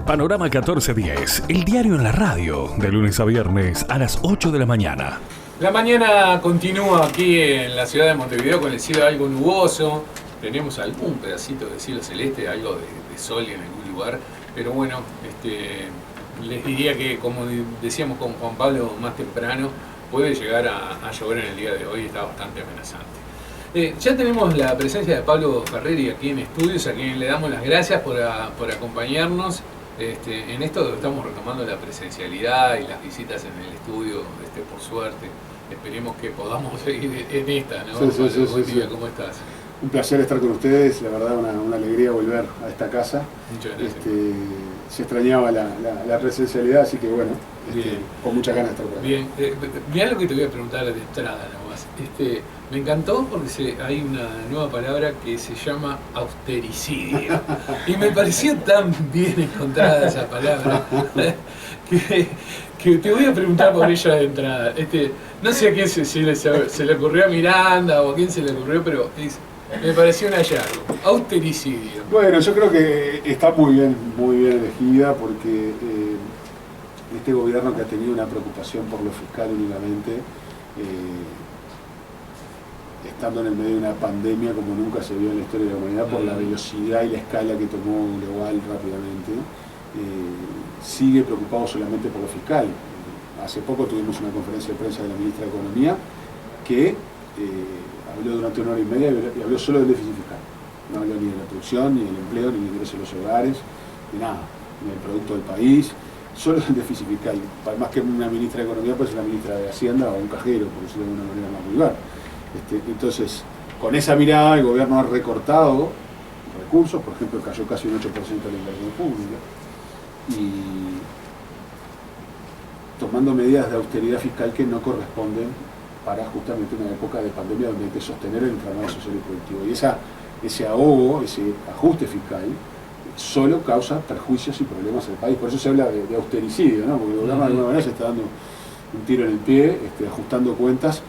Panorama 1410, el diario en la radio, de lunes a viernes a las 8 de la mañana. La mañana continúa aquí en la ciudad de Montevideo con el cielo algo nuboso. Tenemos algún pedacito de cielo celeste, algo de sol en algún lugar. Pero bueno, les diría que, como decíamos con Juan Pablo más temprano, puede llegar a llover en el día de hoy, está bastante amenazante. Ya tenemos la presencia de Pablo Ferreri aquí en estudios, a quien le damos las gracias por acompañarnos. En esto estamos retomando la presencialidad y las visitas en el estudio, por suerte. Esperemos que podamos seguir en esta, ¿no? Sí. Buen día, ¿cómo estás? Un placer estar con ustedes, la verdad una alegría volver a esta casa. Muchas gracias. Se extrañaba la presencialidad, así que bueno, con muchas ganas de estar por aquí. Bien, mirá lo que te voy a preguntar de entrada nomás. Me encantó porque hay una nueva palabra que se llama austericidio. Y me pareció tan bien encontrada esa palabra que te voy a preguntar por ella de entrada. No sé a quién se le ocurrió, a Miranda o a quién se le ocurrió, pero me pareció un hallazgo. Austericidio. Bueno, yo creo que está muy bien elegida porque este gobierno que ha tenido una preocupación por lo fiscal únicamente, estando en el medio de una pandemia como nunca se vio en la historia de la humanidad por la velocidad y la escala que tomó global rápidamente, sigue preocupado solamente por lo fiscal. Hace poco tuvimos una conferencia de prensa de la ministra de Economía que habló durante 1 hora y media y habló solo del déficit fiscal. No habló ni de la producción, ni del empleo, ni del ingreso de los hogares, ni nada, ni del producto del país, solo del déficit fiscal. Más que una ministra de Economía, pues una ministra de Hacienda o un cajero, por decirlo de una manera más vulgar. Entonces, con esa mirada, el gobierno ha recortado recursos, por ejemplo, cayó casi un 8% de la inversión pública, y tomando medidas de austeridad fiscal que no corresponden para justamente una época de pandemia donde hay que sostener el entramado social y productivo. Y ese ahogo, ese ajuste fiscal, solo causa perjuicios y problemas al país. Por eso se habla de austericidio, ¿no? Porque el gobierno de alguna manera se está dando un tiro en el pie, ajustando cuentas,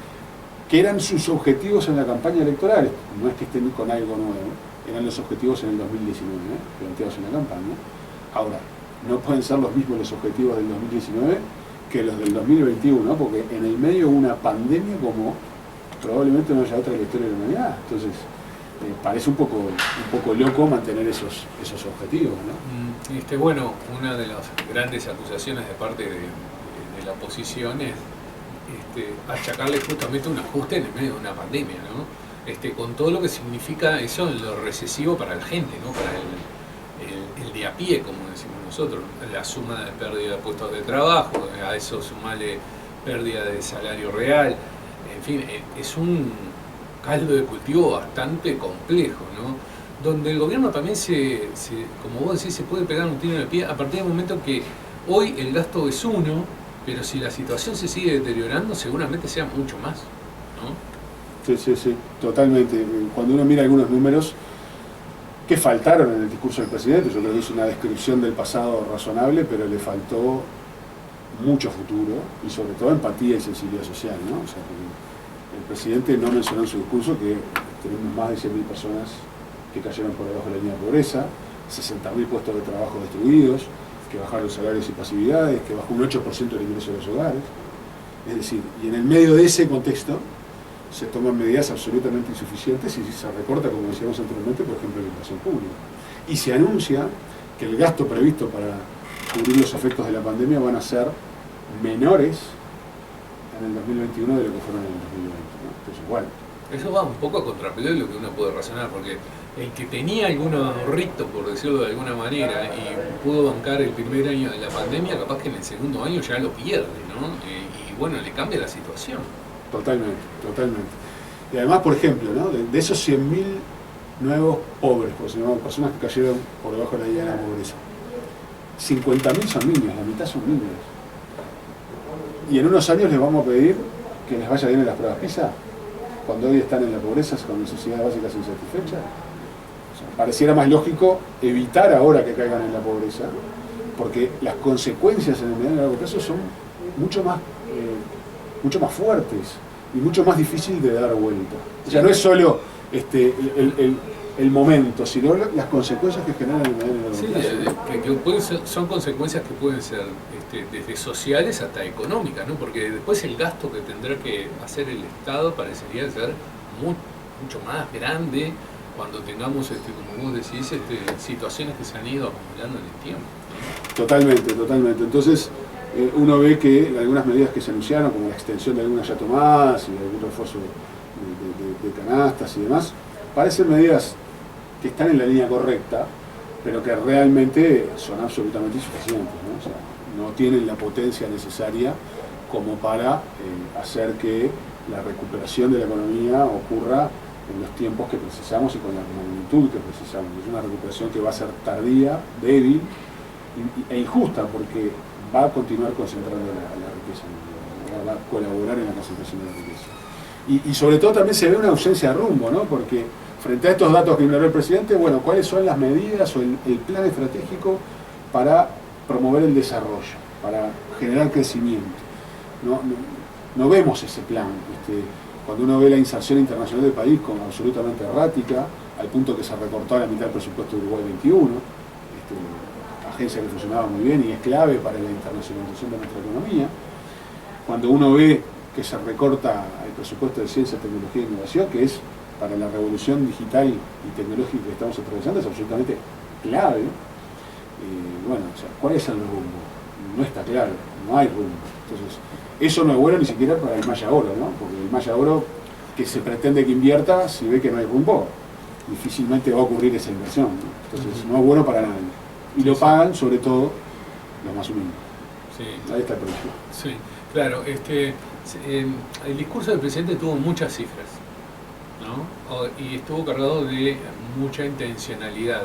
que eran sus objetivos en la campaña electoral. No es que estén con algo nuevo, eran los objetivos en el 2019, planteados en la campaña. Ahora, no pueden ser los mismos los objetivos del 2019 que los del 2021, porque en el medio hubo una pandemia como probablemente no haya otra en la historia de la humanidad. Entonces, parece un poco loco mantener esos objetivos, ¿no? Bueno, una de las grandes acusaciones de parte de la oposición es achacarle justamente un ajuste en el medio de una pandemia, ¿no? Con todo lo que significa eso en lo recesivo para la gente, ¿no? Para el de a pie, como decimos nosotros, la suma de pérdida de puestos de trabajo, a eso sumarle pérdida de salario real, en fin, es un caldo de cultivo bastante complejo, ¿no? Donde el gobierno también como vos decís, se puede pegar un tiro en el pie a partir del momento que hoy el gasto es 1, pero si la situación se sigue deteriorando, seguramente sea mucho más, ¿no? Sí, totalmente. Cuando uno mira algunos números que faltaron en el discurso del presidente, yo creo que es una descripción del pasado razonable, pero le faltó mucho futuro y sobre todo empatía y sensibilidad social, ¿no? O sea, el presidente no mencionó en su discurso que tenemos más de 100.000 personas que cayeron por debajo de la línea de pobreza, 60.000 puestos de trabajo destruidos, que bajaron salarios y pasividades, que bajó un 8% el ingreso de los hogares. Es decir, y en el medio de ese contexto se toman medidas absolutamente insuficientes y se recorta, como decíamos anteriormente, por ejemplo, la inversión pública. Y se anuncia que el gasto previsto para cubrir los efectos de la pandemia van a ser menores en el 2021 de lo que fueron en el 2020, ¿no? Entonces, bueno. Eso va un poco a contrapelo de lo que uno puede razonar, porque el que tenía algún ahorrito, por decirlo de alguna manera, y pudo bancar el primer año de la pandemia, capaz que en el segundo año ya lo pierde, ¿no? Y bueno, le cambia la situación. Totalmente. Y además, por ejemplo, ¿no? de esos 100.000 nuevos pobres, por decirlo, personas que cayeron por debajo de la línea de la pobreza, 50.000 son niños, la mitad son niños. Y en unos años les vamos a pedir que les vaya bien en las pruebas PISA, cuando hoy están en la pobreza con necesidades básicas insatisfechas. O sea, pareciera más lógico evitar ahora que caigan en la pobreza, porque las consecuencias en el mediano y largo plazo son mucho más mucho más fuertes y mucho más difícil de dar vuelta. O sea, no es solo el el momento, sino las consecuencias que generan en el medio Sí, son consecuencias que pueden ser desde sociales hasta económicas, ¿no? Porque después el gasto que tendrá que hacer el Estado parecería ser mucho más grande cuando tengamos, como vos decís, situaciones que se han ido acumulando en el tiempo, ¿no? Totalmente. Entonces, uno ve que algunas medidas que se anunciaron, como la extensión de algunas ya tomadas y algún refuerzo de canastas y demás, parecen medidas que están en la línea correcta, pero que realmente son absolutamente insuficientes, ¿no? O sea, no tienen la potencia necesaria como para hacer que la recuperación de la economía ocurra en los tiempos que precisamos y con la magnitud que precisamos. Es una recuperación que va a ser tardía, débil e injusta, porque va a continuar concentrando la riqueza, va a colaborar en la concentración de la riqueza. Y sobre todo también se ve una ausencia de rumbo, ¿no? Porque frente a estos datos que ignoró el presidente, bueno, ¿cuáles son las medidas o el plan estratégico para promover el desarrollo, para generar crecimiento? No vemos ese plan. Cuando uno ve la inserción internacional del país como absolutamente errática, al punto que se recortó a la mitad del presupuesto de Uruguay 21, agencia que funcionaba muy bien y es clave para la internacionalización de nuestra economía. Cuando uno ve que se recorta el presupuesto de ciencia, tecnología e innovación, que es para la revolución digital y tecnológica que estamos atravesando, es absolutamente clave. Bueno, o sea, ¿cuál es el rumbo? No está claro, no hay rumbo. Entonces, eso no es bueno ni siquiera para el Maya Oro, ¿no? Porque el Maya Oro que se pretende que invierta, si ve que no hay rumbo, difícilmente va a ocurrir esa inversión, ¿no? Entonces, no es bueno para nadie. Y lo pagan, sobre todo, los más humildes. Sí. Ahí está el problema. Sí, claro. El discurso del presidente tuvo muchas cifras, ¿no? Y estuvo cargado de mucha intencionalidad.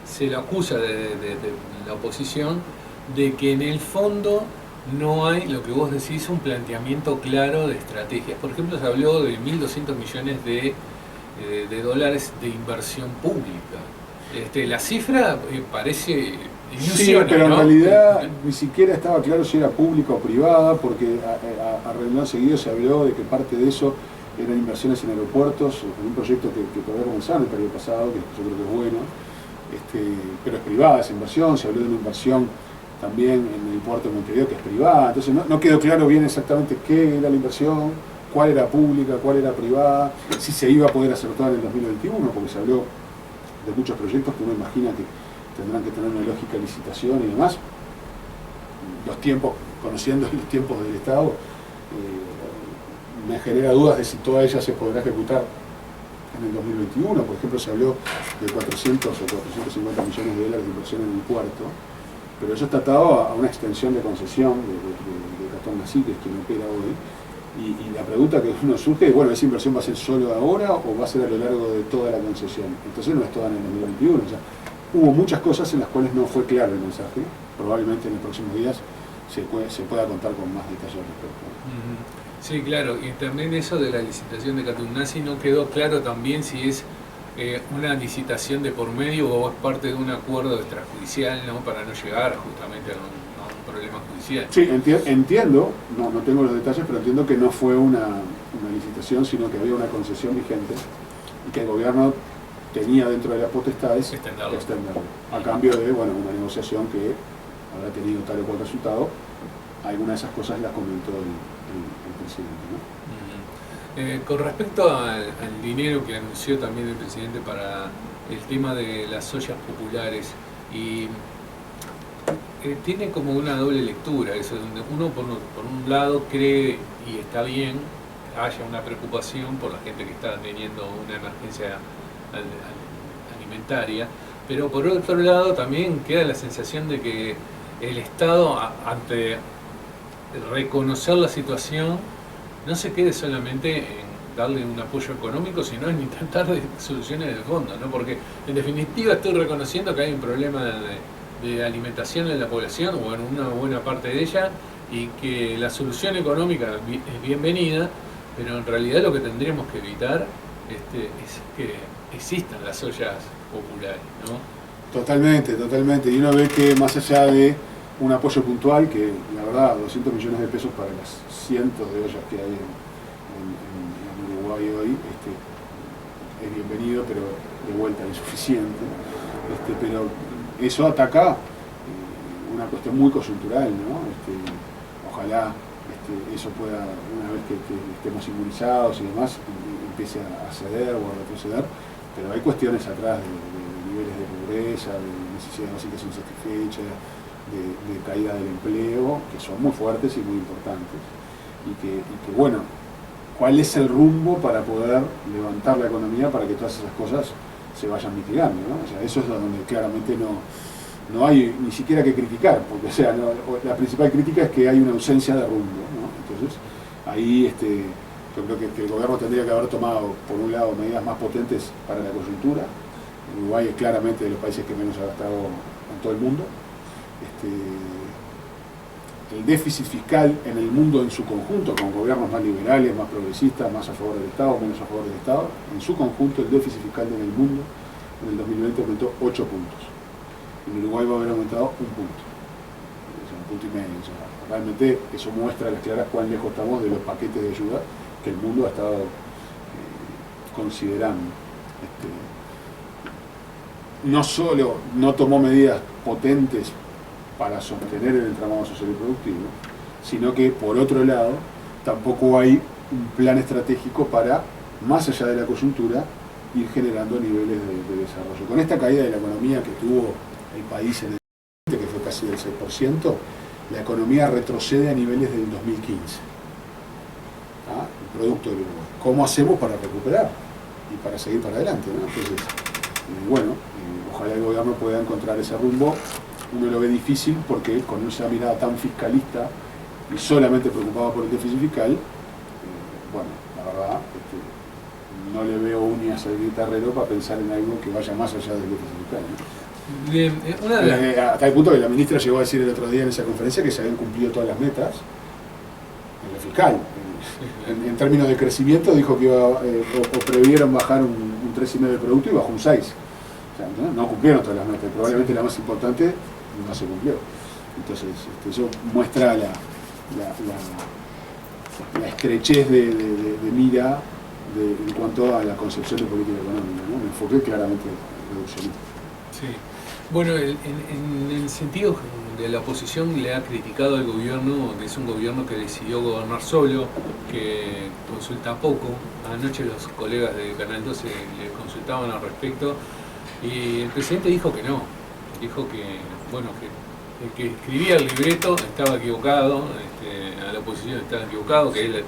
Se lo acusa de la oposición de que en el fondo no hay, lo que vos decís, un planteamiento claro de estrategias. Por ejemplo, se habló de 1.200 millones de dólares de inversión pública. La cifra parece ilusión, sí, pero ¿no? en realidad ni siquiera estaba claro si era pública o privada, porque a renglón seguido se habló de que parte de eso eran inversiones en aeropuertos, en un proyecto que todavía comenzaba en el periodo pasado, que yo creo que es bueno, pero es privada esa inversión. Se habló de una inversión también en el puerto de Montevideo que es privada, entonces no quedó claro bien exactamente qué era la inversión, cuál era pública, cuál era privada, si se iba a poder hacer toda en el 2021, porque se habló de muchos proyectos que uno imagina que tendrán que tener una lógica de licitación y demás. Los tiempos, conociendo los tiempos del Estado, me genera dudas de si toda ella se podrá ejecutar en el 2021. Por ejemplo, se habló de 400 o 450 millones de dólares de inversión en el puerto, pero eso está atado a una extensión de concesión de Gastón Mací, que es quien opera hoy. Y la pregunta que uno surge es, bueno, ¿esa inversión va a ser solo ahora o va a ser a lo largo de toda la concesión? Entonces no es toda en el 2021. O sea, hubo muchas cosas en las cuales no fue claro el mensaje. Probablemente en los próximos días se pueda contar con más detalles al respecto. Sí, claro. Y también eso de la licitación de Catunasi no quedó claro también si es una licitación de por medio o es parte de un acuerdo extrajudicial, ¿no? Para no llegar justamente a un problema judicial. Sí, entiendo, no tengo los detalles, pero entiendo que no fue una licitación, sino que había una concesión vigente y que el gobierno tenía dentro de las potestades extenderlo, a cambio de una negociación que habrá tenido tal o cual resultado. Algunas de esas cosas las comentó el presidente, ¿no? Con respecto al dinero que anunció también el presidente para el tema de las ollas populares, y tiene como una doble lectura eso, donde uno por un lado cree, y está bien, haya una preocupación por la gente que está teniendo una emergencia alimentaria, pero por otro lado también queda la sensación de que el Estado, ante reconocer la situación, no se quede solamente en darle un apoyo económico, sino en intentar soluciones de fondo, ¿no? Porque en definitiva estoy reconociendo que hay un problema de alimentación en la población, o en una buena parte de ella, y que la solución económica es bienvenida, pero en realidad lo que tendríamos que evitar es que existan las ollas populares, ¿no? Totalmente. Y uno ve que más allá de un apoyo puntual, que la verdad 200 millones de pesos para las cientos de ollas que hay en Uruguay hoy es bienvenido, pero de vuelta insuficiente. Pero eso ataca una cuestión muy coyuntural, ¿no? Ojalá eso pueda, una vez que estemos inmunizados y demás, empiece a ceder o a retroceder, pero hay cuestiones atrás de niveles de pobreza, de necesidades básicas insatisfechas, de caída del empleo, que son muy fuertes y muy importantes. Y que bueno, ¿cuál es el rumbo para poder levantar la economía para que todas esas cosas se vayan mitigando, ¿no? O sea, eso es donde claramente no hay ni siquiera que criticar, porque o sea, la principal crítica es que hay una ausencia de rumbo, ¿no? Entonces, ahí yo creo que el gobierno tendría que haber tomado, por un lado, medidas más potentes para la coyuntura. Uruguay es claramente de los países que menos ha gastado en todo el mundo. El déficit fiscal en el mundo en su conjunto, con gobiernos más liberales, más progresistas, más a favor del Estado, menos a favor del Estado, en su conjunto el déficit fiscal en el mundo en el 2020 aumentó 8 puntos. En Uruguay va a haber aumentado 1 punto, o sea, 1,5 puntos. O sea, realmente eso muestra a las claras cuán lejos estamos de los paquetes de ayuda que el mundo ha estado considerando. No solo no tomó medidas potentes para sostener el entramado social y productivo, sino que por otro lado tampoco hay un plan estratégico para, más allá de la coyuntura, ir generando niveles de desarrollo. Con esta caída de la economía que tuvo el país en el 2020, que fue casi del 6%, la economía retrocede a niveles del 2015. El producto del Uruguay. ¿Cómo hacemos para recuperar y para seguir para adelante, ¿no? Entonces, ojalá el gobierno pueda encontrar ese rumbo. Uno lo ve difícil porque con esa mirada tan fiscalista y solamente preocupado por el déficit fiscal, la verdad, no le veo uñas al guitarrero para pensar en algo que vaya más allá del déficit fiscal, ¿no? Bien, hasta el punto que la ministra llegó a decir el otro día en esa conferencia que se habían cumplido todas las metas en lo fiscal. En términos de crecimiento dijo que iba, o previeron bajar un 3,5% del producto y bajó un 6%. O sea, no cumplieron todas las metas, probablemente la más importante no se cumplió. Entonces, eso muestra la estrechez de mira en cuanto a la concepción de política económica, ¿no? Un enfoque claramente reduccionista. sí. Bueno, en el sentido de la oposición le ha criticado al gobierno, que es un gobierno que decidió gobernar solo, que consulta poco. Anoche los colegas de Canal 12 le consultaban al respecto y el presidente dijo que no, dijo que, el que escribía el libreto estaba equivocado, a la oposición estaba equivocado, que él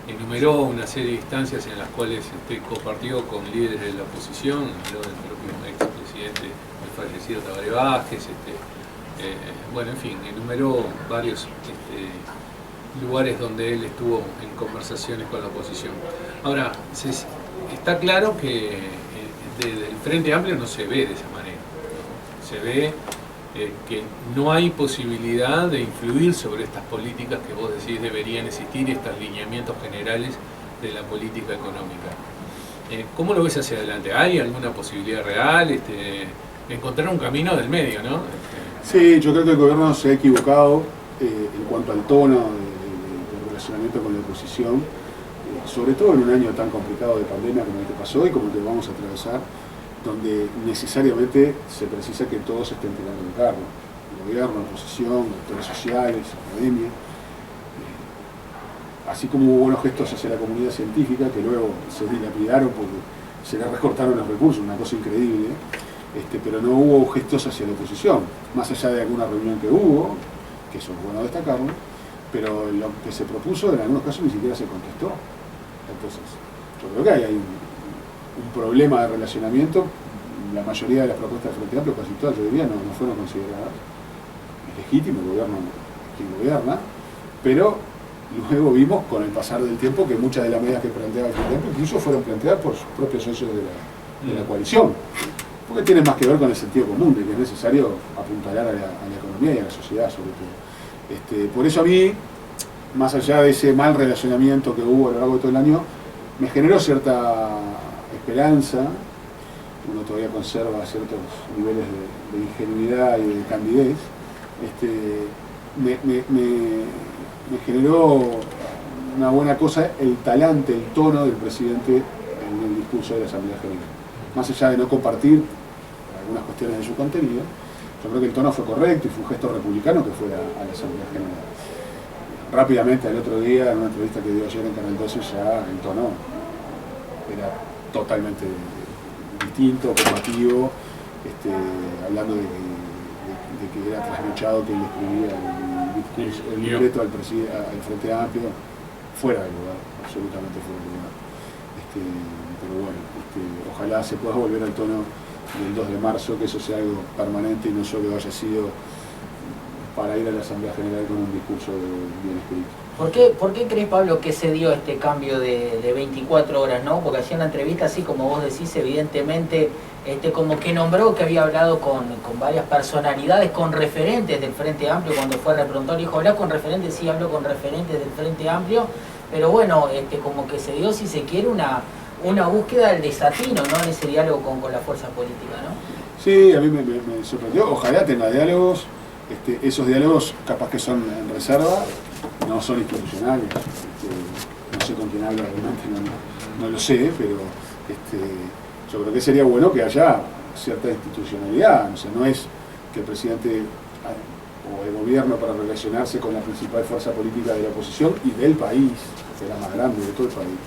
enumeró una serie de instancias en las cuales compartió con líderes de la oposición, habló del propio expresidente, el fallecido Tabaré Vázquez, en fin, enumeró varios lugares donde él estuvo en conversaciones con la oposición. Ahora, está claro que desde el Frente Amplio no se ve de esa manera, ¿no? Se ve que no hay posibilidad de influir sobre estas políticas que vos decís deberían existir, estos lineamientos generales de la política económica. ¿Cómo lo ves hacia adelante? ¿Hay alguna posibilidad real de encontrar un camino del medio, no? Sí, yo creo que el gobierno se ha equivocado en cuanto al tono de relacionamiento con la oposición, sobre todo en un año tan complicado de pandemia como el que pasó y como el que vamos a atravesar, donde necesariamente se precisa que todos estén tirando de carro. El gobierno, la oposición, actores sociales, academia. Así como hubo buenos gestos hacia la comunidad científica, que luego se dilapidaron porque se les recortaron los recursos, una cosa increíble, pero no hubo gestos hacia la oposición, más allá de alguna reunión que hubo, que eso es bueno destacarlo, pero lo que se propuso en algunos casos ni siquiera se contestó. Entonces, yo creo que hay un problema de relacionamiento. La mayoría de las propuestas del Frente Amplio, casi todas, yo diría, no fueron consideradas. Es legítimo, el gobierno es quien gobierna, pero luego vimos con el pasar del tiempo que muchas de las medidas que planteaba el Frente Amplio incluso fueron planteadas por sus propios socios de la coalición, porque tiene más que ver con el sentido común de que es necesario apuntalar a la economía y a la sociedad sobre todo. Por eso a mí, más allá de ese mal relacionamiento que hubo a lo largo de todo el año, me generó cierta esperanza. Uno todavía conserva ciertos niveles de ingenuidad y de candidez. Me generó una buena cosa el talante, el tono del presidente en el discurso de la Asamblea General. Más allá de no compartir algunas cuestiones de su contenido, yo creo que el tono fue correcto y fue un gesto republicano que fue a la Asamblea General. Rápidamente, al otro día, en una entrevista que dio ayer en Canal 12, ya el tono era totalmente distinto, combativo, hablando de que era trasnochado que él escribía el libreto al Frente Amplio, fuera del lugar, absolutamente fuera del lugar. Pero bueno, ojalá se pueda volver al tono del 2 de marzo, que eso sea algo permanente y no solo haya sido para ir a la Asamblea General con un discurso bien escrito. ¿Por qué crees, Pablo, que se dio este cambio de 24 horas, ¿no? Porque hacía una entrevista así, como vos decís, evidentemente, como que nombró que había hablado con varias personalidades, con referentes del Frente Amplio, cuando fue representar, dijo, ¿hablás con referentes? Sí, hablo con referentes del Frente Amplio, pero bueno, como que se dio, si se quiere, una búsqueda del desatino, ¿no? En ese diálogo con la fuerza política, ¿no? Sí, a mí me sorprendió, ojalá tenga diálogos. Esos diálogos capaz que son en reserva, no son institucionales, no sé con quién habla realmente, no lo sé, pero yo creo que sería bueno que haya cierta institucionalidad, o sea, no es que el presidente o el gobierno para relacionarse con la principal fuerza política de la oposición y del país, que era más grande de todo el país,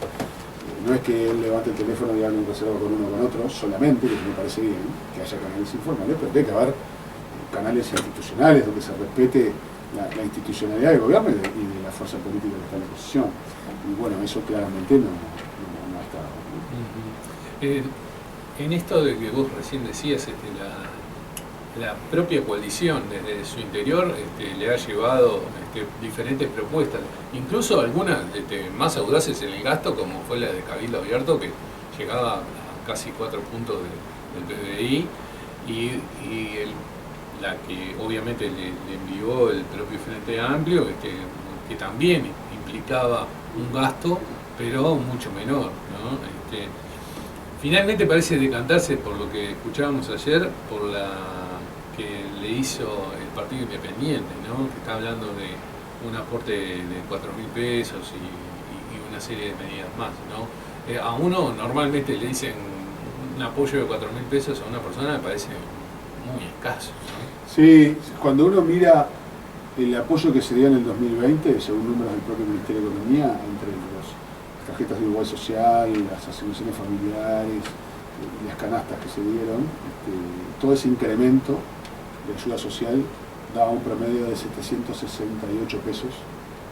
no es que él levante el teléfono y hable en reserva con uno o con otro, solamente, que me parece bien, que haya canales informales, pero tiene que haber canales institucionales donde se respete la institucionalidad del gobierno y de la fuerza política que está en la oposición. Y bueno, eso claramente no ha estado. En esto de que vos recién decías, la propia coalición desde su interior le ha llevado diferentes propuestas, incluso algunas más audaces en el gasto, como fue la de Cabildo Abierto, que llegaba a casi 4 puntos del PBI, la que obviamente le envió el propio Frente Amplio, que también implicaba un gasto, pero mucho menor, ¿no? Finalmente parece decantarse, por lo que escuchábamos ayer, por la que le hizo el Partido Independiente, ¿no? Que está hablando de un aporte de 4.000 pesos y una serie de medidas más, ¿no? A uno normalmente le dicen un apoyo de 4.000 pesos a una persona, me parece muy escaso, ¿no? Sí, cuando uno mira el apoyo que se dio en el 2020, según números del propio Ministerio de Economía, entre las tarjetas de Uruguay Social, las asignaciones familiares, las canastas que se dieron, todo ese incremento de ayuda social daba un promedio de 768 pesos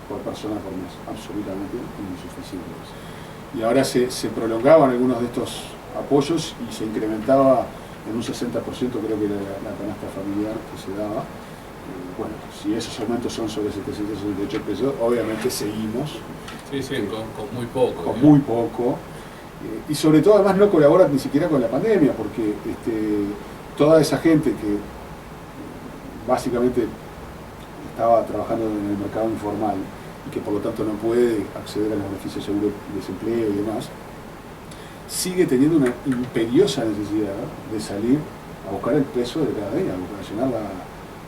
por persona por mes, absolutamente insuficientes. Y ahora se prolongaban algunos de estos apoyos y se incrementaba en un 60%, creo que era la canasta familiar que se daba. Bueno, si esos aumentos son sobre 768 pesos, obviamente seguimos. Sí, con muy poco. Con muy poco. Y sobre todo, además, no colabora ni siquiera con la pandemia, porque toda esa gente que básicamente estaba trabajando en el mercado informal y que por lo tanto no puede acceder a los beneficios de seguro de desempleo y demás, sigue teniendo una imperiosa necesidad de salir a buscar el peso de cada día, a llenar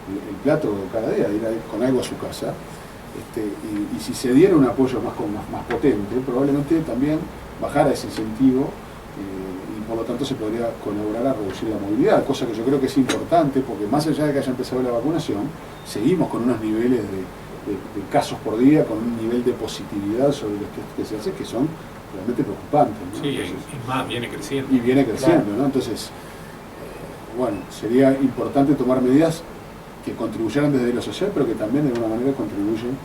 el plato cada día, ir con algo a su casa. Y si se diera un apoyo más potente, probablemente también bajara ese incentivo y por lo tanto se podría colaborar a reducir la movilidad, cosa que yo creo que es importante, porque más allá de que haya empezado la vacunación, seguimos con unos niveles de casos por día, con un nivel de positividad sobre los que se hace, que son realmente preocupantes, ¿no? Sí, y más, viene creciendo. Y viene creciendo, claro, ¿no? Entonces, bueno, sería importante tomar medidas que contribuyeran desde lo social, pero que también de alguna manera contribuyen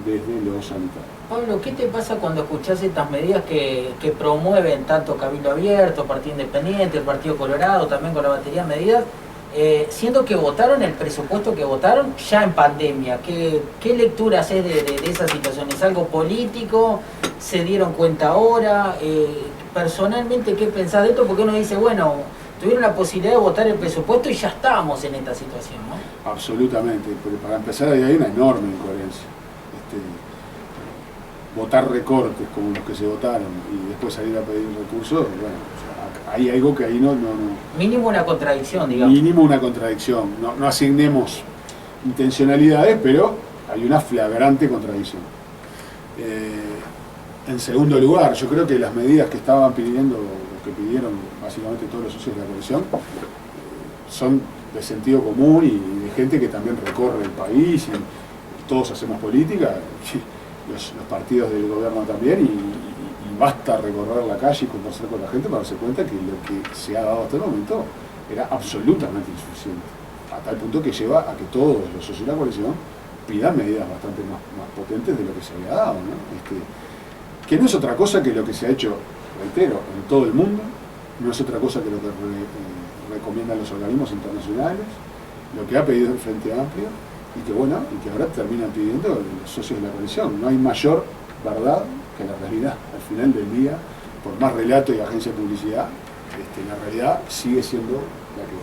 desde lo sanitario. Pablo, ¿qué te pasa cuando escuchás estas medidas que promueven tanto Cabildo Abierto, Partido Independiente, el Partido Colorado, también con la batería de medidas, siendo que votaron el presupuesto que votaron ya en pandemia? ¿Qué lectura haces de esa situación? ¿Es algo político? ¿Se dieron cuenta ahora? Personalmente, ¿qué pensás de esto? Porque uno dice, bueno, tuvieron la posibilidad de votar el presupuesto y ya estábamos en esta situación, ¿no? Absolutamente, pero para empezar ahí hay una enorme incoherencia. Votar recortes como los que se votaron y después salir a pedir recursos, bueno, o sea, hay algo que ahí no. Mínimo una contradicción, digamos. Mínimo una contradicción. No asignemos intencionalidades, pero hay una flagrante contradicción. En segundo lugar, yo creo que las medidas que estaban pidiendo, que pidieron básicamente todos los socios de la coalición, son de sentido común y de gente que también recorre el país, y todos hacemos política, los partidos del gobierno también, y basta recorrer la calle y conversar con la gente para darse cuenta que lo que se ha dado hasta el momento era absolutamente insuficiente, a tal punto que lleva a que todos los socios de la coalición pidan medidas bastante más potentes de lo que se había dado, ¿no? Que no es otra cosa que lo que se ha hecho, reitero, en todo el mundo, no es otra cosa que lo que recomiendan los organismos internacionales, lo que ha pedido el Frente Amplio, y que bueno, y que ahora terminan pidiendo los socios de la coalición. No hay mayor verdad que la realidad. Al final del día, por más relato y agencia de publicidad, la realidad sigue siendo la que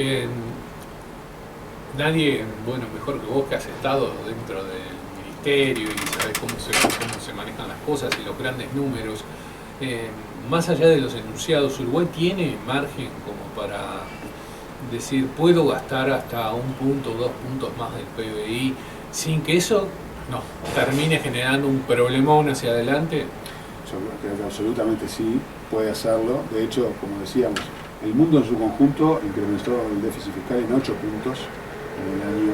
es. Nadie, bueno, mejor que vos, que has estado dentro del ministerio y sabés cómo se manejan las cosas y los grandes números, más allá de los enunciados, ¿Uruguay tiene margen como para decir, puedo gastar hasta 1 punto, 2 puntos más del PBI sin que eso no termine generando un problemón hacia adelante? Yo creo que absolutamente sí, puede hacerlo. De hecho, como decíamos, el mundo en su conjunto incrementó el déficit fiscal en 8 puntos en el año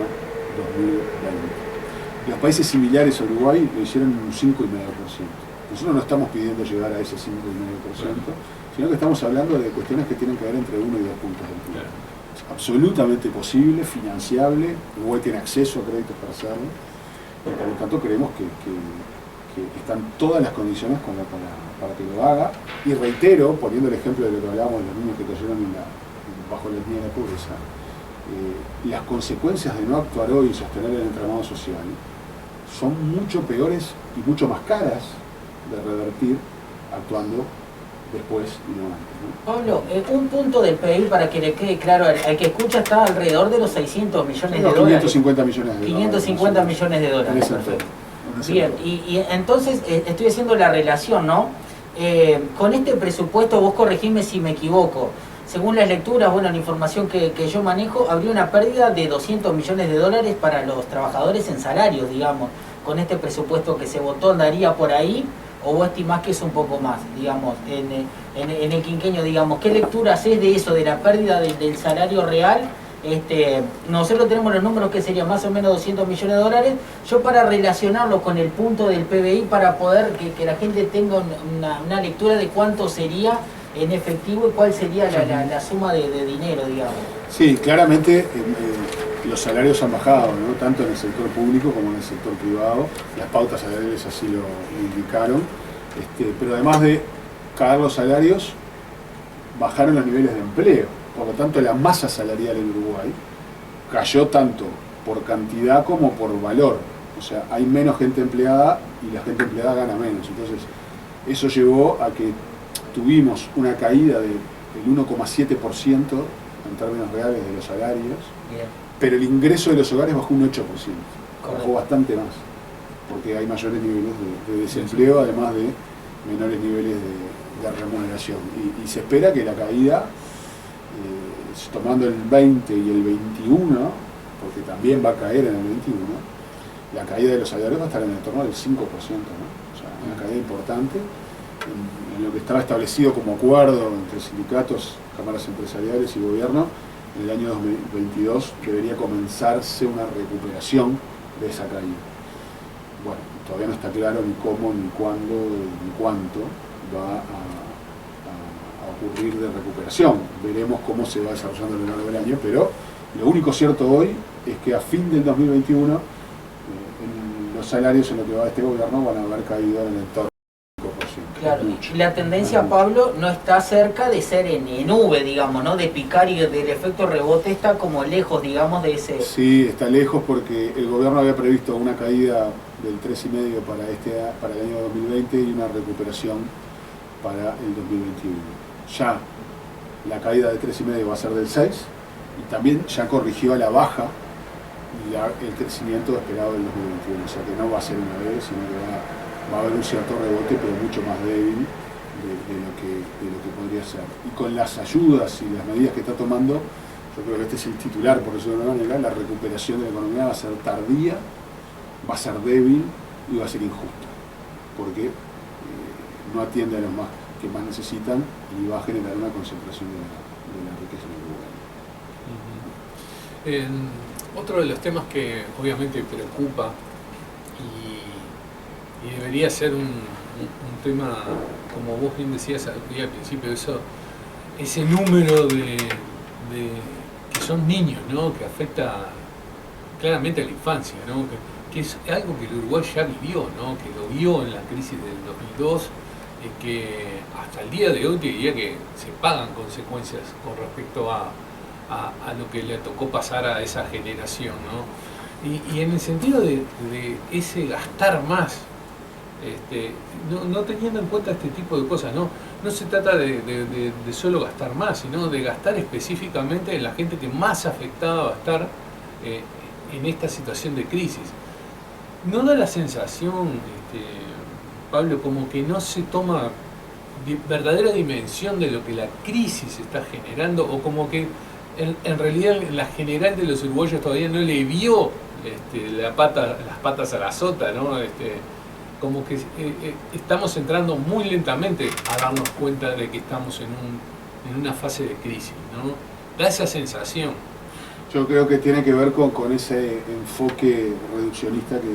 2020. Los países similares a Uruguay lo hicieron en un 5,5%. Nosotros no estamos pidiendo llegar a ese 5,5%, sino que estamos hablando de cuestiones que tienen que ver entre 1 y 2 puntos del PIB. Es absolutamente posible, financiable. Uruguay tiene acceso a créditos para hacerlo, y por lo tanto creemos que están todas las condiciones para que lo haga. Y reitero, poniendo el ejemplo de lo que hablábamos de los niños que cayeron bajo la línea de la pobreza, las consecuencias de no actuar hoy y sostener el entramado social son mucho peores y mucho más caras de revertir actuando después y no antes, ¿no? Pablo, 1 punto del PBI, para que le quede claro al que escucha, está alrededor de los 600 millones de dólares. 550 millones de dólares. 550 millones de dólares. Perfecto. Bien, y entonces estoy haciendo la relación, ¿no? Con este presupuesto, vos corregime si me equivoco, según las lecturas, bueno, la información que yo manejo, habría una pérdida de 200 millones de dólares para los trabajadores en salarios, digamos. Con este presupuesto que se votó, ¿andaría por ahí? ¿O vos estimás que es un poco más, digamos, en el quinquenio, digamos? ¿Qué lectura haces de eso, de la pérdida del salario real? Nosotros tenemos los números que serían más o menos 200 millones de dólares. Yo, para relacionarlo con el punto del PBI, para poder que la gente tenga una lectura de cuánto sería en efectivo y cuál sería la suma de dinero, digamos. Sí, claramente los salarios han bajado, ¿no? Tanto en el sector público como en el sector privado. Las pautas salariales así lo indicaron. Pero además de caer los salarios, bajaron los niveles de empleo. Por lo tanto, la masa salarial en Uruguay cayó tanto por cantidad como por valor. O sea, hay menos gente empleada y la gente empleada gana menos. Entonces, eso llevó a que tuvimos una caída del 1,7% en términos reales de los salarios. Bien. Pero el ingreso de los hogares bajó un 8%. Bajó bastante más, porque hay mayores niveles de desempleo, además de menores niveles de remuneración. Y se espera que la caída, tomando el 20 y el 21, porque también va a caer en el 21, la caída de los salarios va a estar en el torno del 5%, ¿no? O sea, una caída importante en lo que estaba establecido como acuerdo entre sindicatos, cámaras empresariales y gobierno. En el año 2022 debería comenzarse una recuperación de esa caída. Bueno, todavía no está claro ni cómo, ni cuándo, ni cuánto va a ocurrir de recuperación. Veremos cómo se va desarrollando a lo largo del año, pero lo único cierto hoy es que a fin del 2021 los salarios en lo que va de este gobierno van a haber caído en el entorno. Claro, y la tendencia, Pablo, no está cerca de ser en V, digamos, ¿no? De picar y del efecto rebote, está como lejos, digamos, de ese... Sí, está lejos porque el gobierno había previsto una caída del 3,5% para el año 2020 y una recuperación para el 2021. Ya la caída de 3,5% va a ser del 6%, y también ya corrigió a la baja el crecimiento esperado del 2021. O sea que no va a ser una vez, sino que va a haber un cierto rebote, pero mucho más débil de lo que podría ser. Y con las ayudas y las medidas que está tomando, yo creo que este es el titular, por eso de alguna manera, la recuperación de la economía va a ser tardía, va a ser débil, y va a ser injusta, porque no atiende a los más que más necesitan y va a generar una concentración de la riqueza en el lugar. Otro de los temas que obviamente preocupa y debería ser un tema, como vos bien decías al principio, ese número de que son niños, ¿no? Que afecta claramente a la infancia, ¿no? Que es algo que el Uruguay ya vivió, ¿no? Que lo vio en la crisis del 2002, que hasta el día de hoy te diría que se pagan consecuencias con respecto a lo que le tocó pasar a esa generación, ¿no? Y en el sentido de ese gastar más, no teniendo en cuenta este tipo de cosas, no se trata de solo gastar más, sino de gastar específicamente en la gente que más afectada va a estar en esta situación de crisis. ¿No da la sensación, Pablo, como que no se toma verdadera dimensión de lo que la crisis está generando, o como que en realidad la general de los uruguayos todavía no le vio las patas a la sota, ¿no? Como que estamos entrando muy lentamente a darnos cuenta de que estamos en una fase de crisis, ¿no? Da esa sensación. Yo creo que tiene que ver con ese enfoque reduccionista que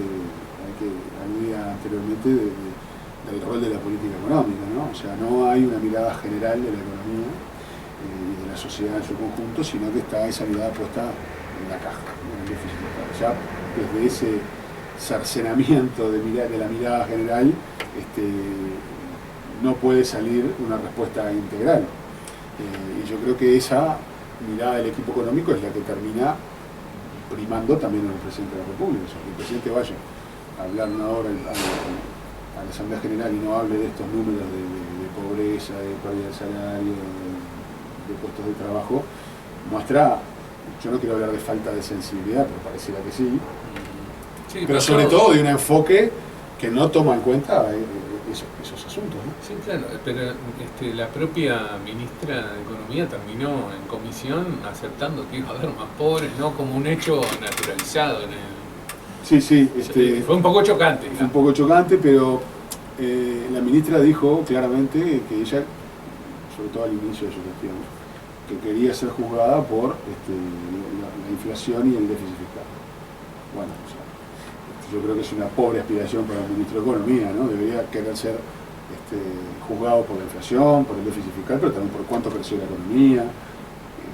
aludía anteriormente del rol de la política económica, ¿no? O sea, no hay una mirada general de la economía y de la sociedad en su conjunto, sino que está esa mirada puesta en la caja, en el déficit fiscal. Ya desde ese cercenamiento de la mirada general no puede salir una respuesta integral. Y yo creo que esa mirada del equipo económico es la que termina primando también en el presidente de la República. O sea, que el presidente vaya a hablar una hora a la Asamblea General y no hable de estos números de pobreza, de pérdida de salario, de puestos de trabajo, muestra, yo no quiero hablar de falta de sensibilidad, pero pareciera que sí, pero sobre todo de un enfoque que no toma en cuenta esos asuntos, ¿no? Sí, claro, pero la propia ministra de Economía terminó en comisión aceptando que iba a haber más pobres, ¿no? Como un hecho naturalizado en el... Sí. Fue un poco chocante. Fue un poco chocante, pero la ministra dijo claramente que ella, sobre todo al inicio de su gestión, que quería ser juzgada por la inflación y el déficit fiscal. Bueno, o sea, yo creo que es una pobre aspiración para el ministro de Economía, ¿no? Debería querer ser juzgado por la inflación, por el déficit fiscal, pero también por cuánto creció la economía,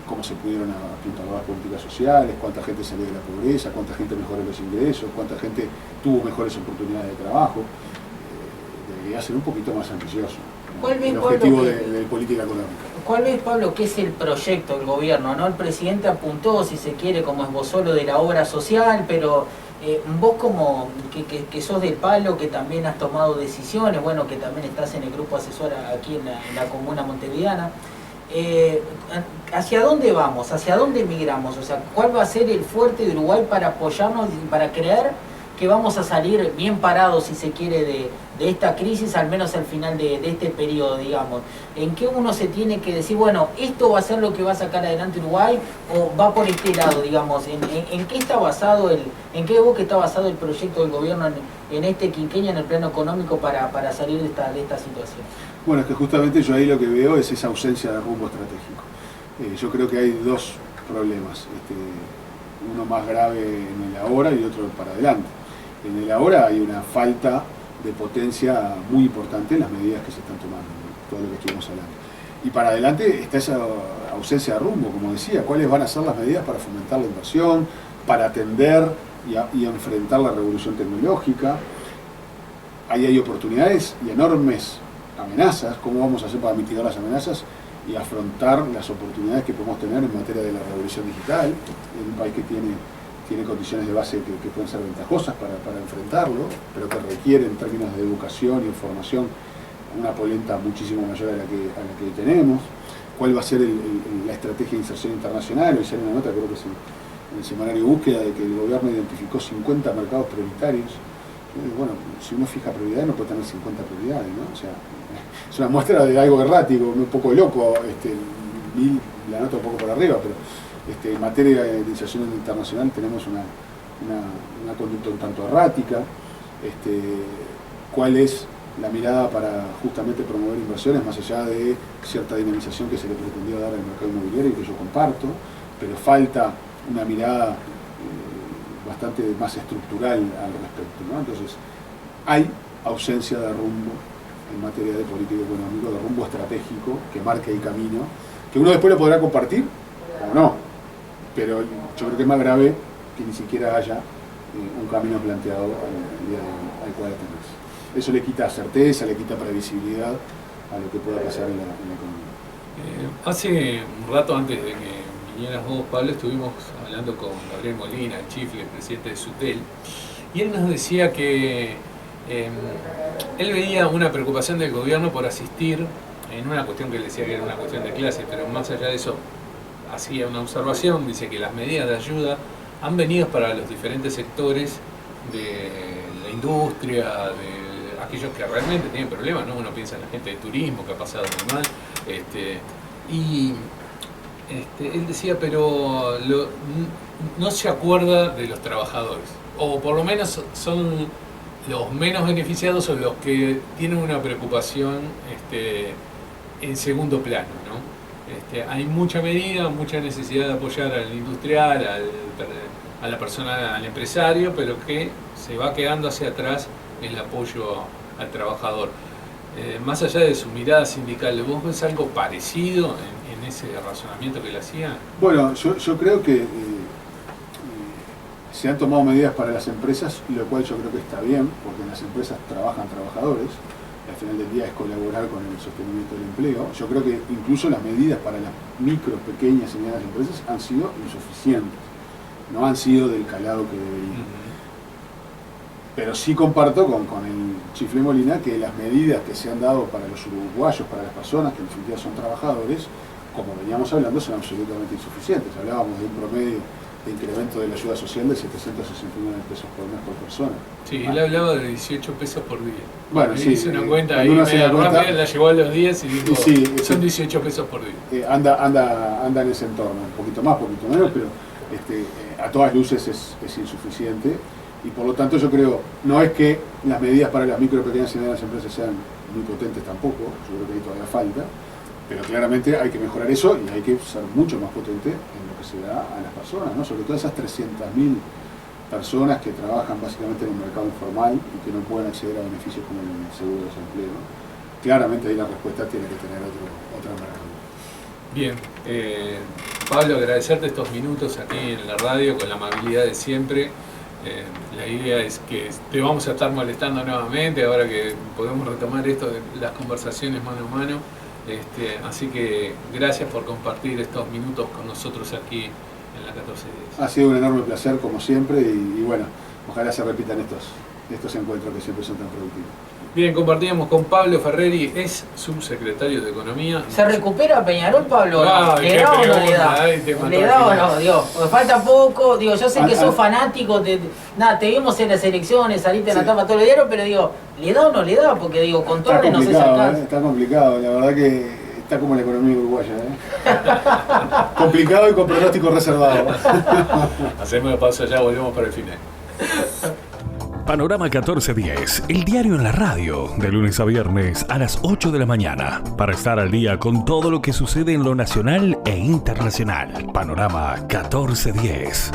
cómo se pudieron apuntar las políticas sociales, cuánta gente salió de la pobreza, cuánta gente mejoró los ingresos, cuánta gente tuvo mejores oportunidades de trabajo. Debería ser un poquito más ambicioso, ¿no? El objetivo de política económica. ¿Cuál es, Pablo, qué es el proyecto del gobierno, ¿no? El presidente apuntó, si se quiere, como esbozó lo de la obra social, pero vos como que sos del palo, que también has tomado decisiones, bueno, que también estás en el grupo asesor aquí en la comuna montevideana, ¿hacia dónde vamos? ¿Hacia dónde migramos? O sea, ¿cuál va a ser el fuerte de Uruguay para apoyarnos y para creer que vamos a salir bien parados, si se quiere, de esta crisis, al menos al final de este periodo, digamos? ¿En qué uno se tiene que decir, bueno, esto va a ser lo que va a sacar adelante Uruguay, o va por este lado, digamos? ¿En qué está basado en qué que está basado el proyecto del gobierno en este quinquenio, en el plano económico, para salir de esta situación? Bueno, es que justamente yo ahí lo que veo es esa ausencia de rumbo estratégico. Yo creo que hay dos problemas, uno más grave en el ahora y otro para adelante. En el ahora hay una falta de potencia muy importante en las medidas que se están tomando, ¿no? Todo lo que estuvimos hablando. Y para adelante está esa ausencia de rumbo, como decía, cuáles van a ser las medidas para fomentar la inversión, para atender y enfrentar la revolución tecnológica. Ahí hay oportunidades y enormes amenazas. ¿Cómo vamos a hacer para mitigar las amenazas y afrontar las oportunidades que podemos tener en materia de la revolución digital, en un país que tiene condiciones de base que pueden ser ventajosas para enfrentarlo, pero que requiere en términos de educación y formación una polenta muchísimo mayor a la que tenemos? ¿Cuál va a ser la estrategia de inserción internacional? Hoy sale una nota, creo que es en el semanario Búsqueda, de que el gobierno identificó 50 mercados prioritarios. Bueno, si uno fija prioridades no puede tener 50 prioridades, ¿no? O sea, es una muestra de algo errático, un poco loco, la nota un poco por arriba, pero en materia de inserción internacional tenemos una conducta un tanto errática. cuál es la mirada para justamente promover inversiones, más allá de cierta dinamización que se le pretendió dar al mercado inmobiliario y que yo comparto, pero falta una mirada bastante más estructural al respecto, ¿no? Entonces, hay ausencia de rumbo en materia de político económico, de rumbo estratégico que marque el camino, que uno después lo podrá compartir o no, pero yo creo que es más grave que ni siquiera haya un camino planteado el día de hoy al cual atenerse. Eso le quita certeza, le quita previsibilidad a lo que pueda pasar en la economía. Hace un rato antes de que vinieras vos, Pablo, estuvimos hablando con Gabriel Molina, el Chifle, el presidente de SUTEL, y él nos decía que él veía una preocupación del gobierno por asistir en una cuestión que él decía que era una cuestión de clase, pero más allá de eso hacía una observación, dice que las medidas de ayuda han venido para los diferentes sectores de la industria, de aquellos que realmente tienen problemas, ¿no? Uno piensa en la gente de turismo que ha pasado muy mal, él decía, pero no se acuerda de los trabajadores, o por lo menos son los menos beneficiados o los que tienen una preocupación en segundo plano, ¿no? Hay mucha medida, mucha necesidad de apoyar al industrial, a la persona, al empresario, pero que se va quedando hacia atrás el apoyo al trabajador. Más allá de su mirada sindical, ¿vos ves algo parecido en ese razonamiento que él hacía? Bueno, yo creo que se han tomado medidas para las empresas, lo cual yo creo que está bien, porque en las empresas trabajan trabajadores, al final del día es colaborar con el sostenimiento del empleo. Yo creo que incluso las medidas para las micro, pequeñas y medianas empresas han sido insuficientes, no han sido del calado que deberían. Pero sí comparto con el Chifle Molina que las medidas que se han dado para los uruguayos, para las personas que en definitiva son trabajadores, como veníamos hablando, son absolutamente insuficientes. Hablábamos de un promedio de incremento de la ayuda social de 769 pesos por mes por persona. Sí, él hablaba de 18 pesos por día. Bueno, sí. Hice una cuenta ahí, la llevó a los días y dijo, son 18 pesos por día. Anda en ese entorno, un poquito más, un poquito menos, pero a todas luces es insuficiente. Y por lo tanto yo creo, no es que las medidas para las micro, pequeñas y medianas empresas sean muy potentes tampoco, yo creo que ahí todavía falta, pero claramente hay que mejorar eso y hay que ser mucho más potente en lo que se da a las personas, ¿no? Sobre todo esas 300.000 personas que trabajan básicamente en un mercado informal y que no pueden acceder a beneficios como el seguro de desempleo. Claramente ahí la respuesta tiene que tener otra envergadura. Bien, Pablo, agradecerte estos minutos aquí en la radio con la amabilidad de siempre. La idea es que te vamos a estar molestando nuevamente ahora que podemos retomar esto de las conversaciones mano a mano. Así que gracias por compartir estos minutos con nosotros aquí en la 1410. Ha sido un enorme placer como siempre y bueno, ojalá se repitan estos encuentros que siempre son tan productivos. Bien, compartíamos con Pablo Ferreri, es subsecretario de Economía. ¿Se recupera Peñarol, Pablo? Ay, ¿Le da o no le da? ¿Le da o no? Digo, falta poco, digo, yo sé que sos fanático, te vimos en las elecciones, saliste en la tapa todo el diario, pero digo, ¿le da o no le da? Porque digo, con Torres no sé si alcanza. Está complicado, la verdad que está como la economía uruguaya, complicado y con pronóstico reservado. Hacemos la pausa ya, volvemos para el final. Panorama 1410, el diario en la radio, de lunes a viernes a las 8 de la mañana, para estar al día con todo lo que sucede en lo nacional e internacional. Panorama 1410.